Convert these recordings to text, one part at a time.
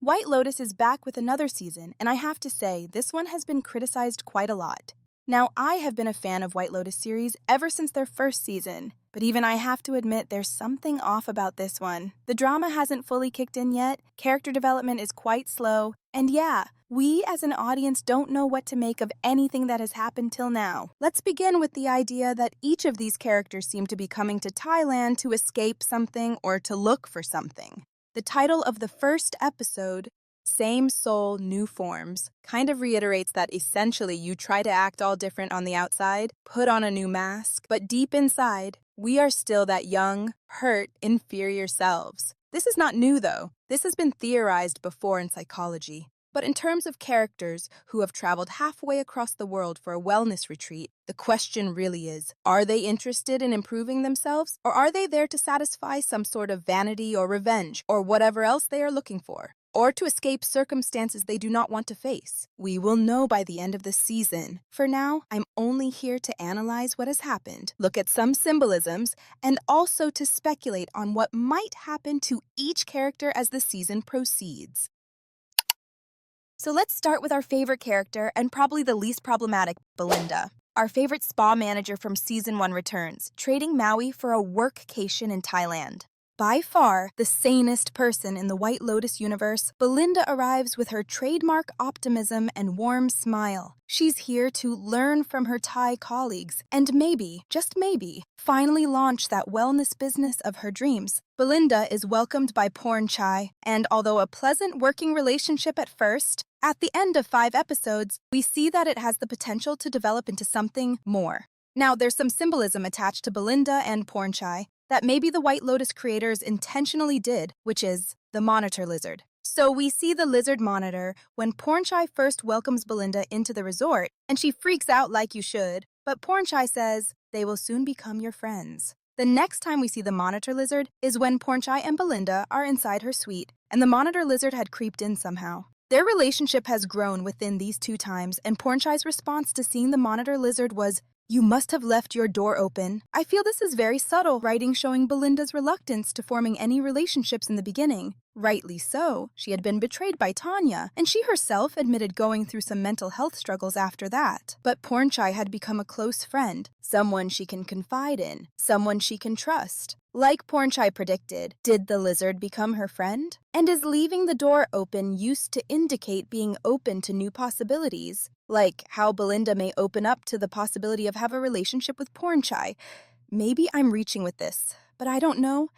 White Lotus is back with another season, and I have to say, this one has been criticized quite a lot. Now, I have been a fan of White Lotus series ever since their first season, but even I have to admit there's something off about this one. The drama hasn't fully kicked in yet, character development is quite slow, and yeah, we as an audience don't know what to make of anything that has happened till now. Let's begin with the idea that each of these characters seem to be coming to Thailand to escape something or to look for something. The title of the first episode, Same Soul, New Forms, kind of reiterates that essentially you try to act all different on the outside, put on a new mask, but deep inside, we are still that young, hurt, inferior selves. This is not new though. This has been theorized before in psychology. But in terms of characters who have traveled halfway across the world for a wellness retreat, the question really is, are they interested in improving themselves, or are they there to satisfy some sort of vanity or revenge, or whatever else they are looking for? Or to escape circumstances they do not want to face? We will know by the end of the season. For now, I'm only here to analyze what has happened, look at some symbolisms, and also to speculate on what might happen to each character as the season proceeds. So let's start with our favorite character, and probably the least problematic, Belinda. Our favorite spa manager from Season 1 returns, trading Maui for a workcation in Thailand. By far, the sanest person in the White Lotus universe, Belinda arrives with her trademark optimism and warm smile. She's here to learn from her Thai colleagues and maybe, just maybe, finally launch that wellness business of her dreams. Belinda is welcomed by Pornchai, and although a pleasant working relationship at first, at the end of 5 episodes, we see that it has the potential to develop into something more. Now, there's some symbolism attached to Belinda and Pornchai that maybe the White Lotus creators intentionally did, which is the monitor lizard. So we see the lizard monitor when Pornchai first welcomes Belinda into the resort, and she freaks out like you should, but Pornchai says, they will soon become your friends. The next time we see the monitor lizard is when Pornchai and Belinda are inside her suite, and the monitor lizard had creeped in somehow. Their relationship has grown within these 2 times, and Pornchai's response to seeing the monitor lizard was, "You must have left your door open." I feel this is very subtle writing showing Belinda's reluctance to forming any relationships in the beginning. Rightly so, she had been betrayed by Tanya, and she herself admitted going through some mental health struggles after that. But Pornchai had become a close friend, someone she can confide in, someone she can trust. Like Pornchai predicted, did the lizard become her friend? And is leaving the door open used to indicate being open to new possibilities? Like how Belinda may open up to the possibility of have a relationship with Pornchai. Maybe I'm reaching with this, but I don't know.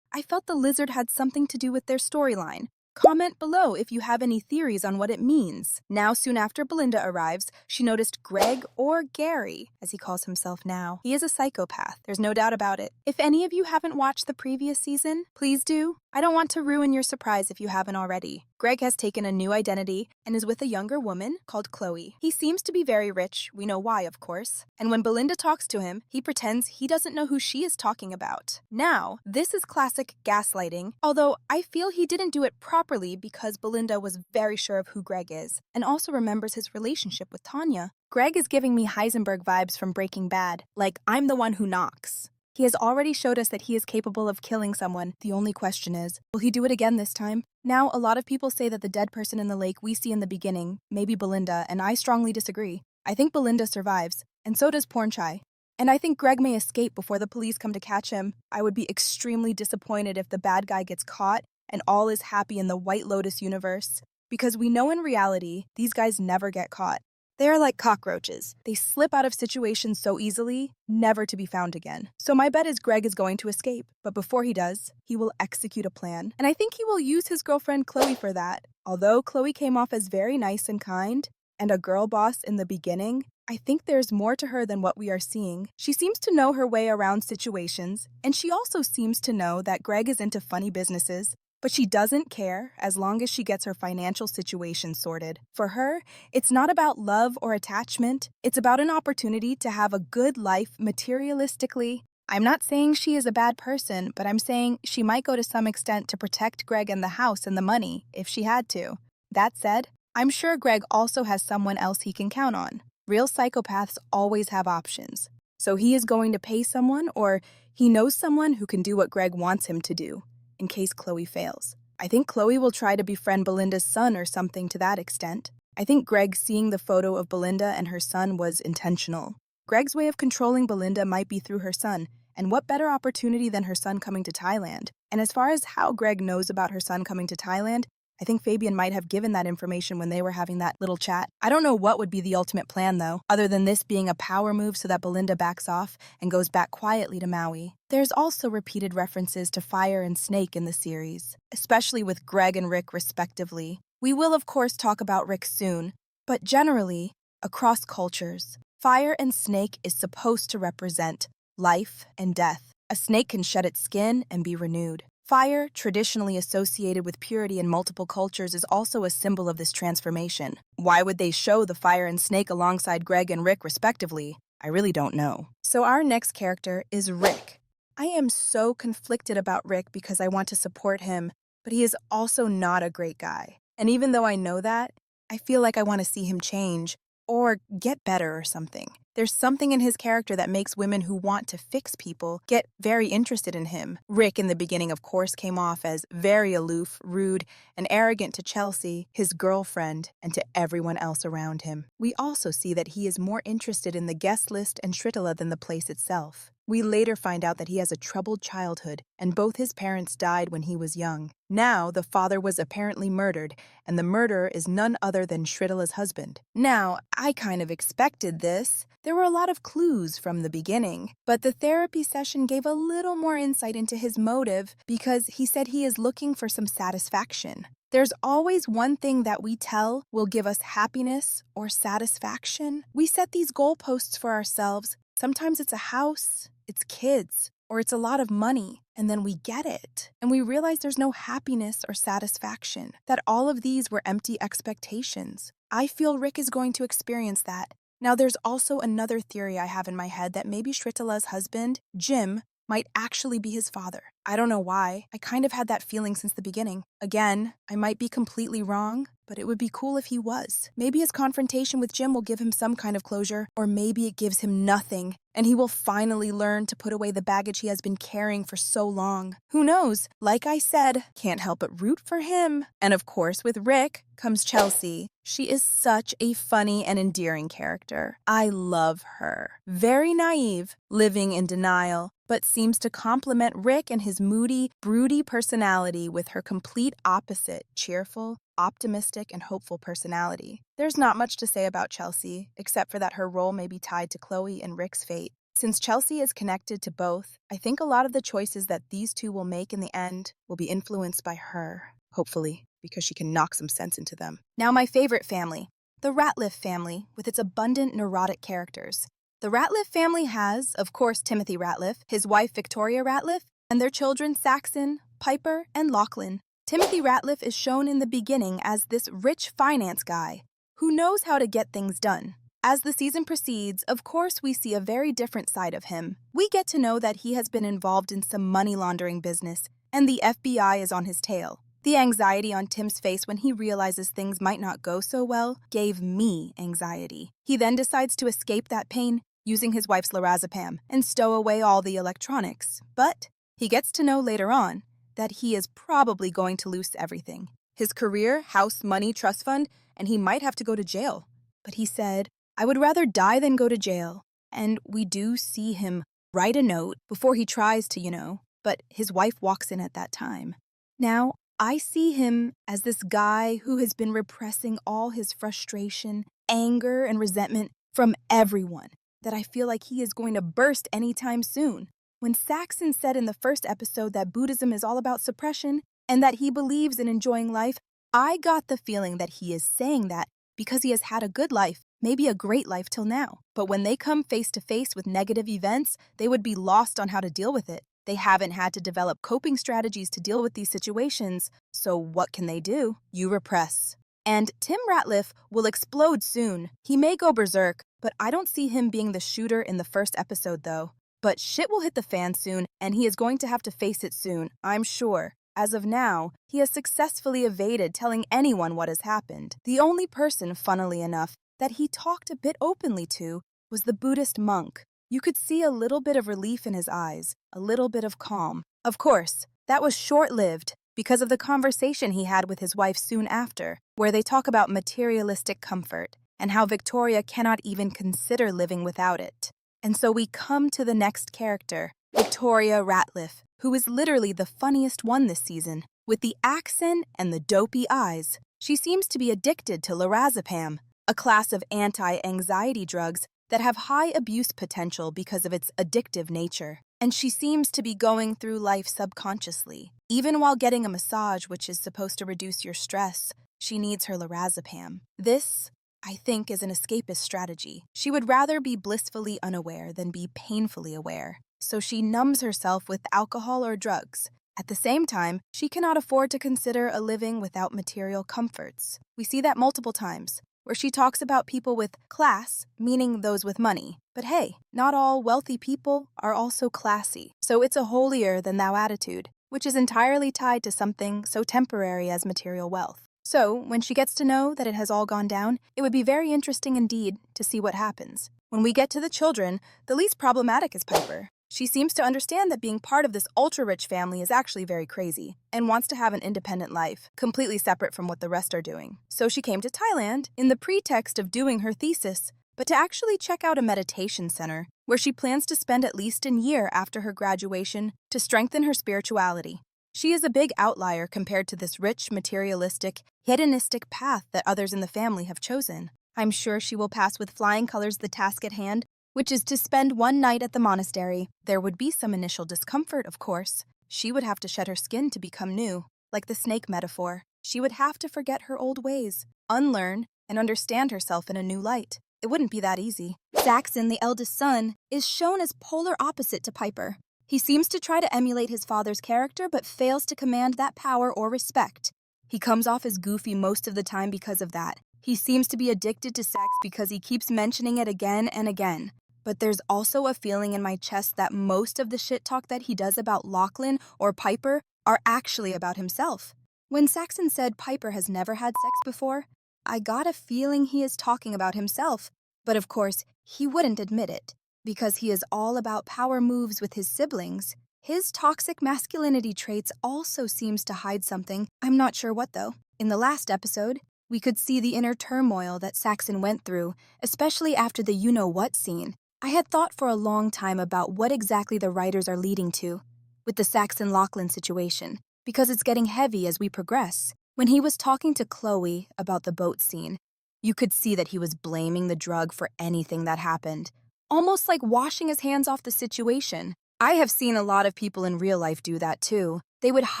I felt the lizard had something to do with their storyline. Comment below if you have any theories on what it means. Now, soon after Belinda arrives, she noticed Greg, or Gary, as he calls himself now. He is a psychopath, there's no doubt about it. If any of you haven't watched the previous season, please do. I don't want to ruin your surprise if you haven't already. Greg has taken a new identity and is with a younger woman called Chloe. He seems to be very rich, we know why, of course. And when Belinda talks to him, he pretends he doesn't know who she is talking about. Now, this is classic gaslighting, although I feel he didn't do it properly because Belinda was very sure of who Greg is, and also remembers his relationship with Tanya. Greg is giving me Heisenberg vibes from Breaking Bad, like I'm the one who knocks. He has already showed us that he is capable of killing someone. The only question is, will he do it again this time? Now, a lot of people say that the dead person in the lake we see in the beginning may be Belinda, and I strongly disagree. I think Belinda survives, and so does Pornchai. And I think Greg may escape before the police come to catch him. I would be extremely disappointed if the bad guy gets caught and all is happy in the White Lotus universe, because we know in reality, these guys never get caught. They are like cockroaches. They slip out of situations so easily, never to be found again. So my bet is Greg is going to escape, but before he does, he will execute a plan. And I think he will use his girlfriend Chloe for that. Although Chloe came off as very nice and kind, and a girl boss in the beginning, I think there's more to her than what we are seeing. She seems to know her way around situations, and she also seems to know that Greg is into funny businesses, but she doesn't care as long as she gets her financial situation sorted. For her, it's not about love or attachment. It's about an opportunity to have a good life materialistically. I'm not saying she is a bad person, but I'm saying she might go to some extent to protect Greg and the house and the money, if she had to. That said, I'm sure Greg also has someone else he can count on. Real psychopaths always have options. So he is going to pay someone, or he knows someone who can do what Greg wants him to do, in case Chloe fails. I think Chloe will try to befriend Belinda's son or something to that extent. I think Greg seeing the photo of Belinda and her son was intentional. Greg's way of controlling Belinda might be through her son, and what better opportunity than her son coming to Thailand? And as far as how Greg knows about her son coming to Thailand, I think Fabian might have given that information when they were having that little chat. I don't know what would be the ultimate plan, though, other than this being a power move so that Belinda backs off and goes back quietly to Maui. There's also repeated references to fire and snake in the series, especially with Greg and Rick respectively. We will, of course, talk about Rick soon, but generally, across cultures, fire and snake is supposed to represent life and death. A snake can shed its skin and be renewed. Fire, traditionally associated with purity in multiple cultures, is also a symbol of this transformation. Why would they show the fire and snake alongside Greg and Rick, respectively? I really don't know. So our next character is Rick. I am so conflicted about Rick because I want to support him, but he is also not a great guy. And even though I know that, I feel like I want to see him change or get better or something. There's something in his character that makes women who want to fix people get very interested in him. Rick, in the beginning, of course, came off as very aloof, rude, and arrogant to Chelsea, his girlfriend, and to everyone else around him. We also see that he is more interested in the guest list and Shritala than the place itself. We later find out that he has a troubled childhood, and both his parents died when he was young. Now, the father was apparently murdered, and the murderer is none other than Shritala's husband. Now, I kind of expected this. There were a lot of clues from the beginning, but the therapy session gave a little more insight into his motive because he said he is looking for some satisfaction. There's always one thing that we tell will give us happiness or satisfaction. We set these goalposts for ourselves. Sometimes it's a house, it's kids, or it's a lot of money, and then we get it. And we realize there's no happiness or satisfaction, that all of these were empty expectations. I feel Rick is going to experience that. Now, there's also another theory I have in my head that maybe Shritala's husband, Jim, might actually be his father. I don't know why. I kind of had that feeling since the beginning. Again, I might be completely wrong, but it would be cool if he was. Maybe his confrontation with Jim will give him some kind of closure, or maybe it gives him nothing, and he will finally learn to put away the baggage he has been carrying for so long. Who knows? Like I said, can't help but root for him. And of course, with Rick comes Chelsea. She is such a funny and endearing character. I love her. Very naive, living in denial, but seems to complement Rick and his moody, broody personality with her complete opposite, cheerful, optimistic, and hopeful personality. There's not much to say about Chelsea, except for that her role may be tied to Chloe and Rick's fate. Since Chelsea is connected to both, I think a lot of the choices that these two will make in the end will be influenced by her, hopefully, because she can knock some sense into them. Now my favorite family, the Ratliff family, with its abundant neurotic characters. The Ratliff family has, of course, Timothy Ratliff, his wife Victoria Ratliff, and their children Saxon, Piper, and Lochlan. Timothy Ratliff is shown in the beginning as this rich finance guy who knows how to get things done. As the season proceeds, of course, we see a very different side of him. We get to know that he has been involved in some money laundering business, and the FBI is on his tail. The anxiety on Tim's face when he realizes things might not go so well gave me anxiety. He then decides to escape that pain using his wife's lorazepam and stow away all the electronics. But he gets to know later on that he is probably going to lose everything. His career, house, money, trust fund, and he might have to go to jail. But he said, "I would rather die than go to jail." And we do see him write a note before he tries to, but his wife walks in at that time. Now, I see him as this guy who has been repressing all his frustration, anger, and resentment from everyone, that I feel like he is going to burst anytime soon. When Saxon said in the first episode that Buddhism is all about suppression and that he believes in enjoying life, I got the feeling that he is saying that because he has had a good life, maybe a great life till now. But when they come face to face with negative events, they would be lost on how to deal with it. They haven't had to develop coping strategies to deal with these situations, so what can they do? You repress. And Tim Ratliff will explode soon. He may go berserk, but I don't see him being the shooter in the first episode, though. But shit will hit the fan soon, and he is going to have to face it soon, I'm sure. As of now, he has successfully evaded telling anyone what has happened. The only person, funnily enough, that he talked a bit openly to was the Buddhist monk. You could see a little bit of relief in his eyes, a little bit of calm. Of course, that was short-lived, because of the conversation he had with his wife soon after, where they talk about materialistic comfort and how Victoria cannot even consider living without it. And so we come to the next character, Victoria Ratliff, who is literally the funniest one this season. With the accent and the dopey eyes, she seems to be addicted to lorazepam, a class of anti-anxiety drugs that have high abuse potential because of its addictive nature. And she seems to be going through life subconsciously. Even while getting a massage, which is supposed to reduce your stress, she needs her lorazepam. This, I think, is an escapist strategy. She would rather be blissfully unaware than be painfully aware. So she numbs herself with alcohol or drugs. At the same time, she cannot afford to consider a living without material comforts. We see that multiple times, where she talks about people with class, meaning those with money. But hey, not all wealthy people are also classy. So it's a holier-than-thou attitude, which is entirely tied to something so temporary as material wealth. So, when she gets to know that it has all gone down, it would be very interesting indeed to see what happens. When we get to the children, the least problematic is Piper. She seems to understand that being part of this ultra-rich family is actually very crazy and wants to have an independent life, completely separate from what the rest are doing. So she came to Thailand in the pretext of doing her thesis, but to actually check out a meditation center where she plans to spend at least a year after her graduation to strengthen her spirituality. She is a big outlier compared to this rich, materialistic, hedonistic path that others in the family have chosen. I'm sure she will pass with flying colors the task at hand, which is to spend one night at the monastery. There would be some initial discomfort, of course. She would have to shed her skin to become new, like the snake metaphor. She would have to forget her old ways, unlearn, and understand herself in a new light. It wouldn't be that easy. Saxon, the eldest son, is shown as polar opposite to Piper. He seems to try to emulate his father's character, but fails to command that power or respect. He comes off as goofy most of the time because of that. He seems to be addicted to sex because he keeps mentioning it again and again. But there's also a feeling in my chest that most of the shit talk that he does about Lochlan or Piper are actually about himself. When Saxon said Piper has never had sex before, I got a feeling he is talking about himself. But of course, he wouldn't admit it, because he is all about power moves with his siblings. His toxic masculinity traits also seems to hide something. I'm not sure what though. In the last episode, we could see the inner turmoil that Saxon went through, especially after the you-know-what scene. I had thought for a long time about what exactly the writers are leading to with the Saxon-Lochlan situation, because it's getting heavy as we progress. When he was talking to Chloe about the boat scene, you could see that he was blaming the drug for anything that happened, almost like washing his hands off the situation. I have seen a lot of people in real life do that too. They would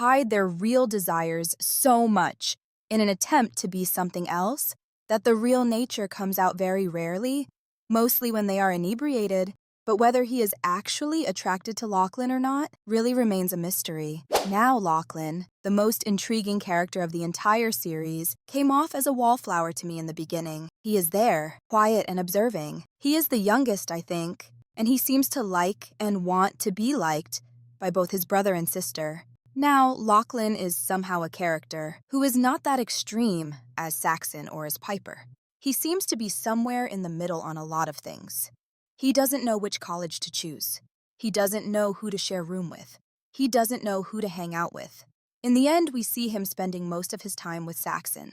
hide their real desires so much in an attempt to be something else that the real nature comes out very rarely, mostly when they are inebriated. But whether he is actually attracted to Lochlan or not really remains a mystery. Now Lochlan, the most intriguing character of the entire series, came off as a wallflower to me in the beginning. He is there, quiet and observing. He is the youngest, I think, and he seems to like and want to be liked by both his brother and sister. Now, Lochlan is somehow a character who is not that extreme as Saxon or as Piper. He seems to be somewhere in the middle on a lot of things. He doesn't know which college to choose. He doesn't know who to share room with. He doesn't know who to hang out with. In the end, we see him spending most of his time with Saxon.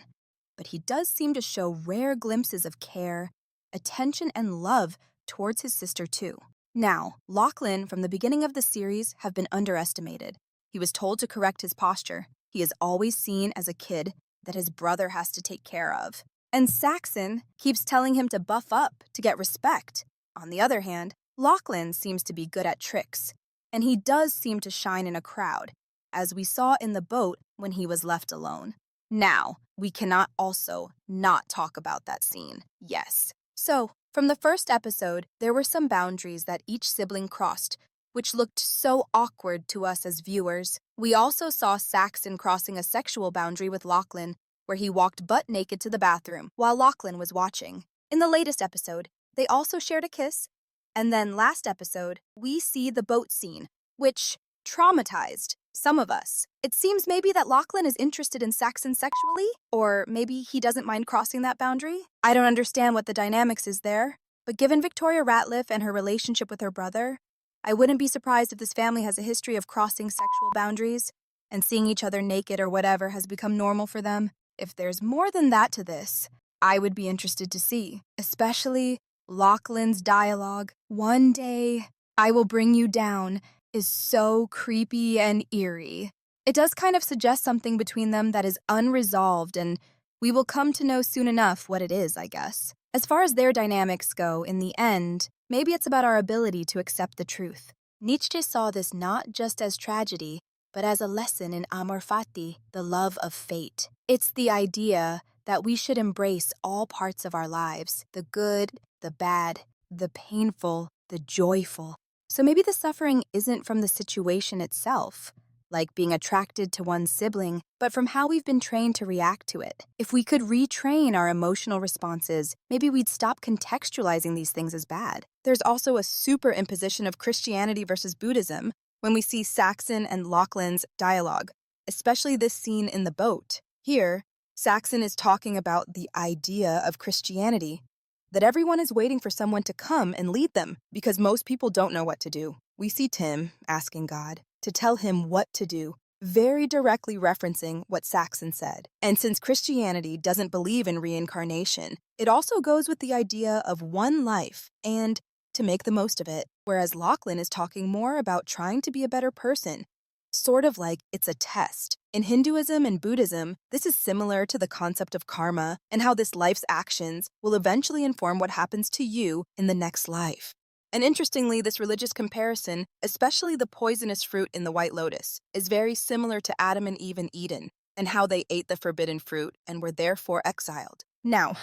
But he does seem to show rare glimpses of care, attention, and love towards his sister too. Now, Lochlan, from the beginning of the series, have been underestimated. He was told to correct his posture. He is always seen as a kid that his brother has to take care of. And Saxon keeps telling him to buff up to get respect. On the other hand, Lochlan seems to be good at tricks, and he does seem to shine in a crowd, as we saw in the boat when he was left alone. Now, we cannot also not talk about that scene. Yes. So, from the first episode, there were some boundaries that each sibling crossed, which looked so awkward to us as viewers. We also saw Saxon crossing a sexual boundary with Lochlan, where he walked butt naked to the bathroom while Lochlan was watching. In the latest episode, they also shared a kiss, and then last episode, we see the boat scene, which traumatized some of us. It seems maybe that Lochlan is interested in Saxon sexually, or maybe he doesn't mind crossing that boundary. I don't understand what the dynamics is there, but given Victoria Ratliff and her relationship with her brother, I wouldn't be surprised if this family has a history of crossing sexual boundaries and seeing each other naked or whatever has become normal for them. If there's more than that to this, I would be interested to see, especially Lochlan's dialogue. "One day, I will bring you down," is so creepy and eerie. It does kind of suggest something between them that is unresolved, and we will come to know soon enough what it is, I guess. As far as their dynamics go, in the end, maybe it's about our ability to accept the truth. Nietzsche saw this not just as tragedy, but as a lesson in Amor Fati, the love of fate. It's the idea that we should embrace all parts of our lives, the good, the bad, the painful, the joyful. So maybe the suffering isn't from the situation itself, like being attracted to one's sibling, but from how we've been trained to react to it. If we could retrain our emotional responses, maybe we'd stop contextualizing these things as bad. There's also a superimposition of Christianity versus Buddhism when we see Saxon and Lochlan's dialogue, especially this scene in the boat. Here, Saxon is talking about the idea of Christianity, that everyone is waiting for someone to come and lead them because most people don't know what to do. We see Tim asking God to tell him what to do, very directly referencing what Saxon said. And since Christianity doesn't believe in reincarnation, it also goes with the idea of one life and to make the most of it, whereas Lochlan is talking more about trying to be a better person, sort of like it's a test. In Hinduism and Buddhism, this is similar to the concept of karma and how this life's actions will eventually inform what happens to you in the next life. And interestingly, this religious comparison, especially the poisonous fruit in the White Lotus, is very similar to Adam and Eve in Eden and how they ate the forbidden fruit and were therefore exiled. Now,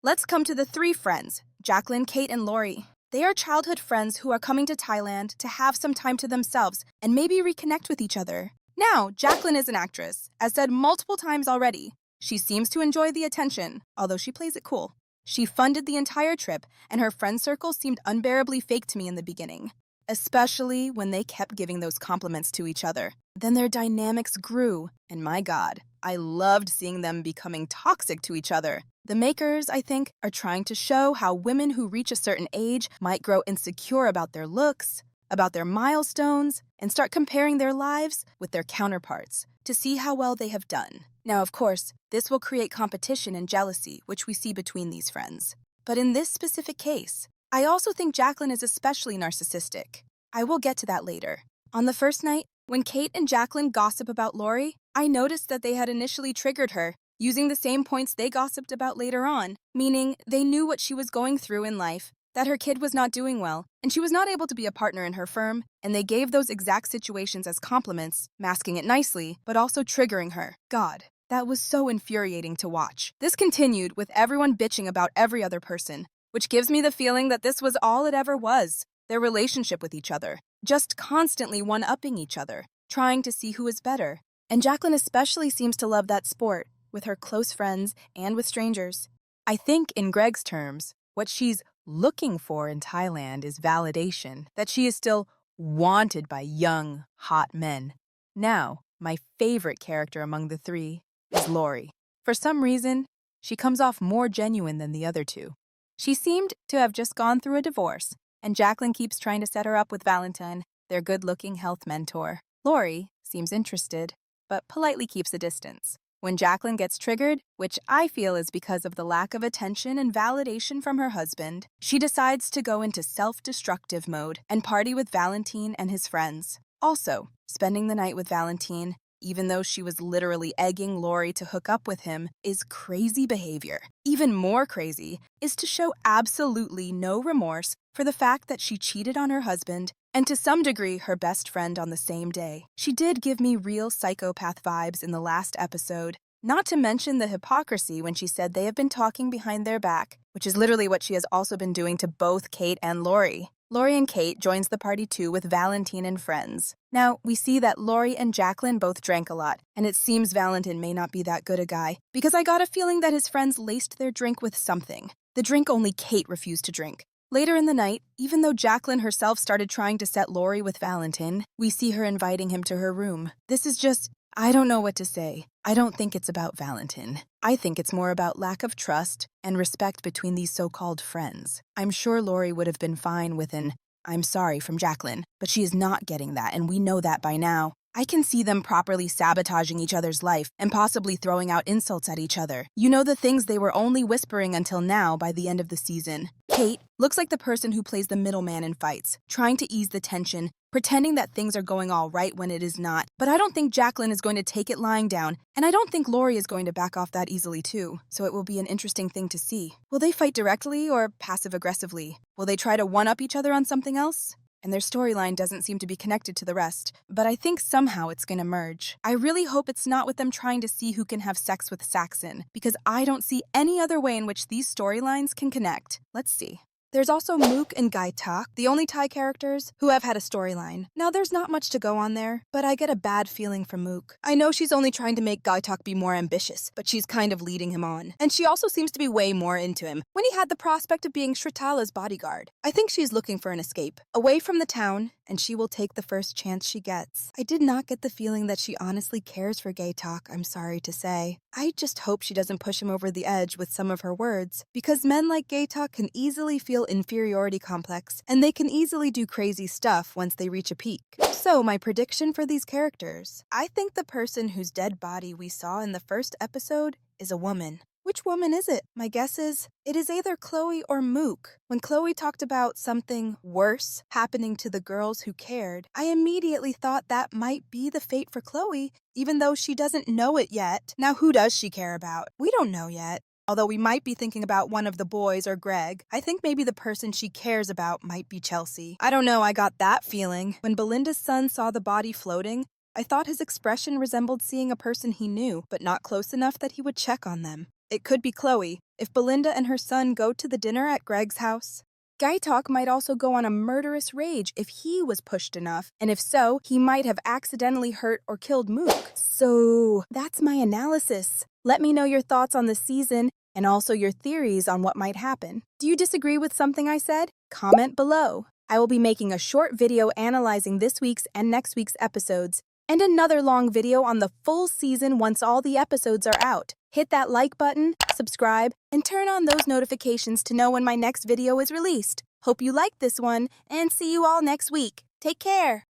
let's come to the three friends, Jaclyn, Kate, and Laurie. They are childhood friends who are coming to Thailand to have some time to themselves and maybe reconnect with each other. Now, Jaclyn is an actress, as said multiple times already. She seems to enjoy the attention, although she plays it cool. She funded the entire trip, and her friend circle seemed unbearably fake to me in the beginning, especially when they kept giving those compliments to each other. Then their dynamics grew, and my God, I loved seeing them becoming toxic to each other. The makers, I think, are trying to show how women who reach a certain age might grow insecure about their looks, about their milestones, and start comparing their lives with their counterparts to see how well they have done. Now, of course, this will create competition and jealousy, which we see between these friends. But in this specific case, I also think Jaclyn is especially narcissistic. I will get to that later. On the first night, when Kate and Jaclyn gossip about Laurie, I noticed that they had initially triggered her, using the same points they gossiped about later on, meaning they knew what she was going through in life, that her kid was not doing well, and she was not able to be a partner in her firm, and they gave those exact situations as compliments, masking it nicely, but also triggering her. God, that was so infuriating to watch. This continued with everyone bitching about every other person, which gives me the feeling that this was all it ever was, their relationship with each other, just constantly one-upping each other, trying to see who is better. And Jaclyn especially seems to love that sport, with her close friends and with strangers. I think, in Greg's terms, what she's looking for in Thailand is validation, that she is still wanted by young, hot men. Now, my favorite character among the three is Laurie. For some reason, she comes off more genuine than the other two. She seemed to have just gone through a divorce, and Jaclyn keeps trying to set her up with Valentine, their good-looking health mentor. Laurie seems interested, but politely keeps a distance. When Jaclyn gets triggered, which I feel is because of the lack of attention and validation from her husband, she decides to go into self-destructive mode and party with Valentine and his friends. Also, spending the night with Valentine, even though she was literally egging Laurie to hook up with him, is crazy behavior. Even more crazy is to show absolutely no remorse for the fact that she cheated on her husband and to some degree her best friend on the same day. She did give me real psychopath vibes in the last episode, not to mention the hypocrisy when she said they have been talking behind their back, which is literally what she has also been doing to both Kate and Laurie. Laurie and Kate joins the party too with Valentine and friends. Now, we see that Laurie and Jaclyn both drank a lot, and it seems Valentine may not be that good a guy, because I got a feeling that his friends laced their drink with something. The drink only Kate refused to drink. Later in the night, even though Jaclyn herself started trying to set Laurie with Valentine, we see her inviting him to her room. This is just, I don't know what to say. I don't think it's about Valentine. I think it's more about lack of trust and respect between these so-called friends. I'm sure Laurie would have been fine with an "I'm sorry" from Jaclyn, but she is not getting that, and we know that by now. I can see them properly sabotaging each other's life and possibly throwing out insults at each other. You know, the things they were only whispering until now by the end of the season. Kate looks like the person who plays the middleman in fights, trying to ease the tension, pretending that things are going all right when it is not. But I don't think Jaclyn is going to take it lying down, and I don't think Laurie is going to back off that easily too, so it will be an interesting thing to see. Will they fight directly or passive-aggressively? Will they try to one-up each other on something else? And their storyline doesn't seem to be connected to the rest, but I think somehow it's gonna merge. I really hope it's not with them trying to see who can have sex with Saxon, because I don't see any other way in which these storylines can connect. Let's see. There's also Mook and Gaitok, the only Thai characters who have had a storyline. Now, there's not much to go on there, but I get a bad feeling from Mook. I know she's only trying to make Gaitok be more ambitious, but she's kind of leading him on. And she also seems to be way more into him when he had the prospect of being Shrutala's bodyguard. I think she's looking for an escape, away from the town, and she will take the first chance she gets. I did not get the feeling that she honestly cares for Gaitok, I'm sorry to say. I just hope she doesn't push him over the edge with some of her words, because men like Gaitok can easily feel inferiority complex, and they can easily do crazy stuff once they reach a peak. So, my prediction for these characters. I think the person whose dead body we saw in the first episode is a woman. Which woman is it? My guess is it is either Chloe or Mook. When Chloe talked about something worse happening to the girls who cared, I immediately thought that might be the fate for Chloe, even though she doesn't know it yet. Now, who does she care about? We don't know yet. Although we might be thinking about one of the boys or Greg, I think maybe the person she cares about might be Chelsea. I don't know, I got that feeling. When Belinda's son saw the body floating, I thought his expression resembled seeing a person he knew, but not close enough that he would check on them. It could be Chloe, if Belinda and her son go to the dinner at Greg's house. Gaitok might also go on a murderous rage if he was pushed enough, and if so, he might have accidentally hurt or killed Mook. So, that's my analysis. Let me know your thoughts on the season, and also your theories on what might happen. Do you disagree with something I said? Comment below. I will be making a short video analyzing this week's and next week's episodes, and another long video on the full season once all the episodes are out. Hit that like button, subscribe, and turn on those notifications to know when my next video is released. Hope you liked this one, and see you all next week. Take care!